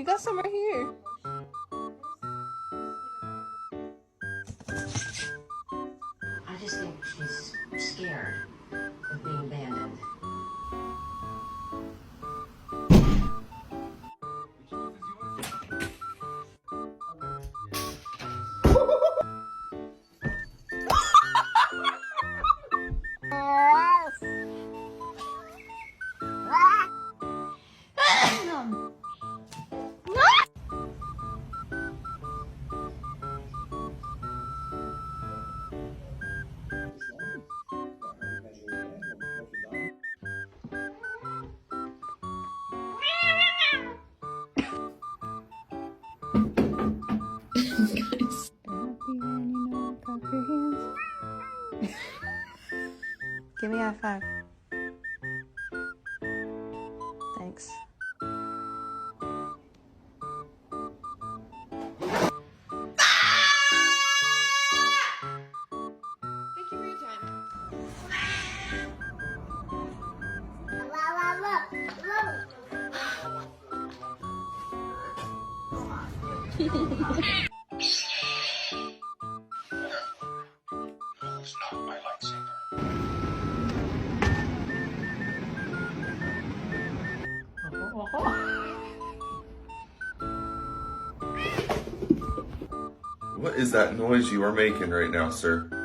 You got some right here. I just think she's scared of being abandoned. Give me a high five. Thanks. Thank you for your time. What is that noise you are making right now, sir?